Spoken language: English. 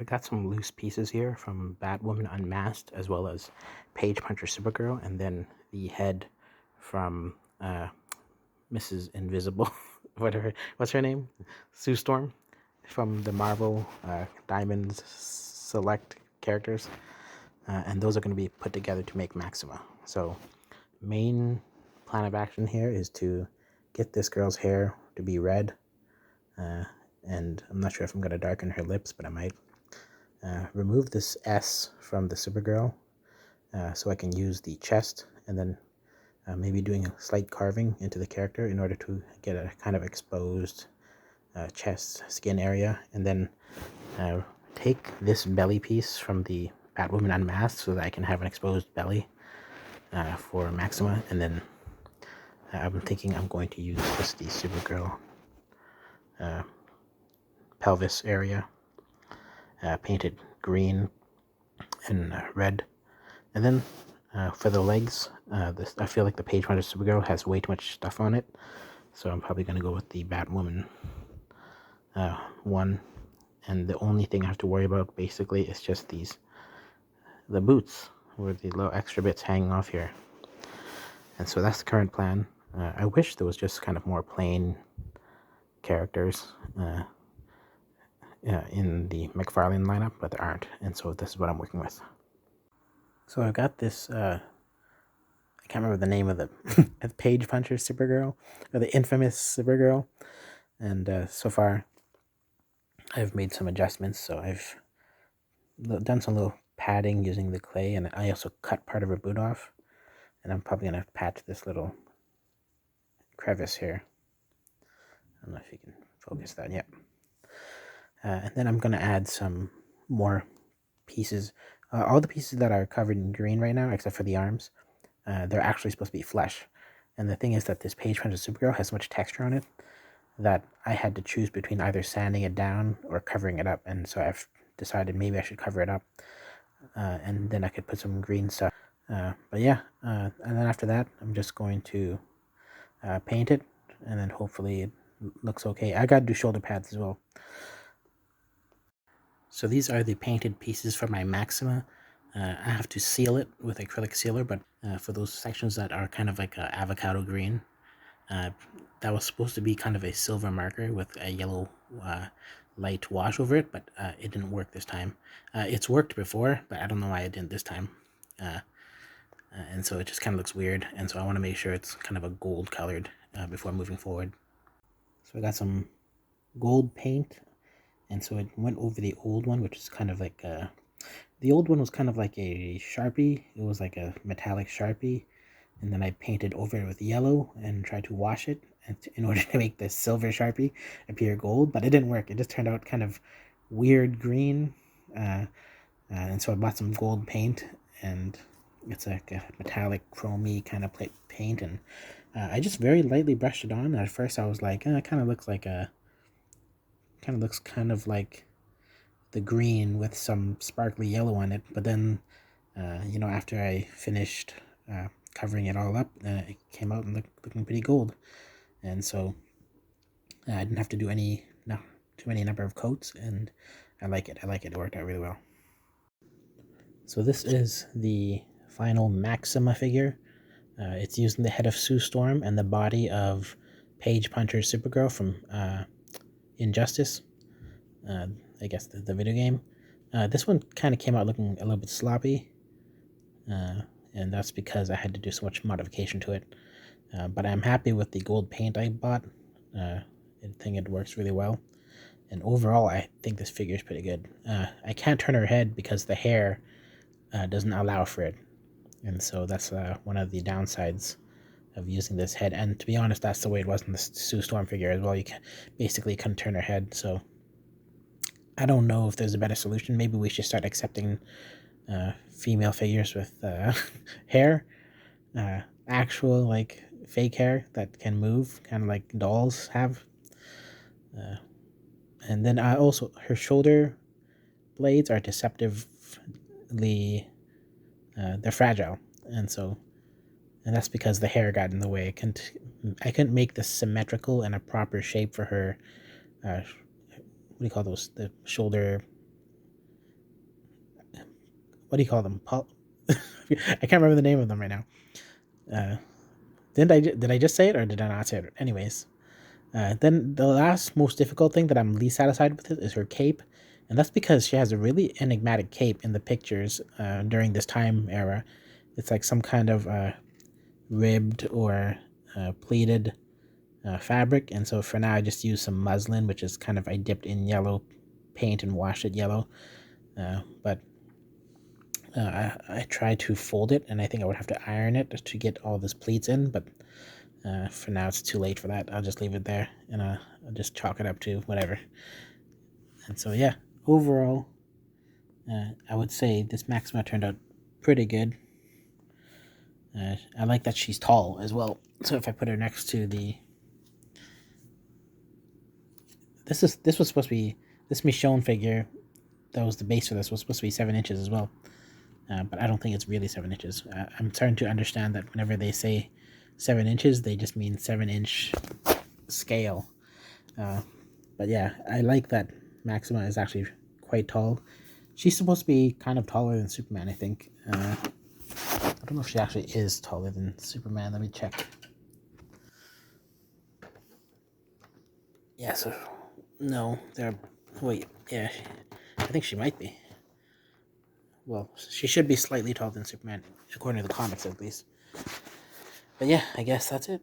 We got some loose pieces here from Batwoman Unmasked, as well as Page Punchers Supergirl, and then the head from Mrs. Invisible, whatever, what's her name? Sue Storm, from the Marvel Diamonds Select characters, and those are going to be put together to make Maxima. So, main plan of action here is to get this girl's hair to be red, and I'm not sure if I'm going to darken her lips, but I might. Remove this S from the Supergirl so I can use the chest, and then maybe doing a slight carving into the character in order to get a kind of exposed chest skin area, and then take this belly piece from the Batwoman Unmasked so that I can have an exposed belly for Maxima, and then I'm thinking I'm going to use just the Supergirl pelvis area painted green and red. And then for the legs, I feel like the Page Punchers Supergirl has way too much stuff on it, so I'm probably going to go with the Batwoman one. And the only thing I have to worry about basically is just the boots, where the little extra bits hanging off here. And so that's the current plan. I wish there was just kind of more plain characters in the McFarlane lineup, but there aren't, and so this is what I'm working with. So I've got this, I can't remember the name of the Page Punchers Supergirl, or the infamous Supergirl, and so far I've made some adjustments. So I've done some little padding using the clay, and I also cut part of her boot off, and I'm probably going to patch this little crevice here. I don't know if you can focus that yet. And then I'm going to add some more pieces. All the pieces that are covered in green right now, except for the arms, they're actually supposed to be flesh. And the thing is that this Page Punchers Supergirl has so much texture on it that I had to choose between either sanding it down or covering it up. And so I've decided maybe I should cover it up, and then I could put some green stuff. But yeah, and then after that, I'm just going to paint it, and then hopefully it looks okay. I gotta do shoulder pads as well. So these are the painted pieces for my Maxima. I have to seal it with acrylic sealer, but for those sections that are kind of like avocado green, that was supposed to be kind of a silver marker with a yellow light wash over it, but it didn't work this time. It's worked before, but I don't know why it didn't this time. And so it just kind of looks weird, and so I want to make sure it's kind of a gold colored before moving forward. So I got some gold paint, and so it went over the old one, which is kind of like the old one was kind of like a Sharpie. It was like a metallic Sharpie, and then I painted over it with yellow and tried to wash it in order to make the silver Sharpie appear gold, but it didn't work. It just turned out kind of weird green, and so I bought some gold paint, and it's like a metallic chromey kind of paint, and I just very lightly brushed it on. And at first I was like, it kind of looks like kind of like the green with some sparkly yellow on it, but then after I finished covering it all up, it came out and looking pretty gold, and so I didn't have to do too many number of coats, and I like it. It worked out really well. So this is the final Maxima figure. It's using the head of Sue Storm and the body of Page Punchers Supergirl from Injustice, I guess the video game. This one kind of came out looking a little bit sloppy, and that's because I had to do so much modification to it. But I'm happy with the gold paint I bought. I think it works really well. And overall, I think this figure is pretty good. I can't turn her head because the hair doesn't allow for it. And so that's one of the downsides of using this head. And to be honest, that's the way it was in the Sue Storm figure as well. You basically couldn't turn her head. So I don't know if there's a better solution. Maybe we should start accepting female figures with hair. Actual, like, fake hair that can move, kind of like dolls have. And then also, her shoulder blades are deceptively, they're fragile. And that's because the hair got in the way. I couldn't make this symmetrical and a proper shape for her, what do you call those, the shoulder what do you call them? I can't remember the name of them right now. Did I just say it, or did I not say it? Anyways, then the last most difficult thing that I'm least satisfied with is her cape, and that's because she has a really enigmatic cape in the pictures during this time era. It's like some kind of ribbed or pleated fabric, and so for now I just used some muslin, which is kind of, I dipped in yellow paint and washed it yellow. But I tried to fold it, and I think I would have to iron it to get all those pleats in, but for now it's too late for that. I'll just leave it there, and I'll just chalk it up to whatever. And so yeah, overall, I would say this Maxima turned out pretty good. I like that she's tall as well. So if I put her next to the, this was supposed to be, this Michonne figure that was the base for this was supposed to be 7 inches as well. But I don't think it's really 7 inches. I'm starting to understand that whenever they say 7 inches, they just mean 7-inch scale. But yeah, I like that Maxima is actually quite tall. She's supposed to be kind of taller than Superman, I think. I don't know if she actually is taller than Superman. Let me check. Yeah, so no, they're, wait, yeah, I think she might be. Well, she should be slightly taller than Superman, according to the comics at least. But yeah, I guess that's it.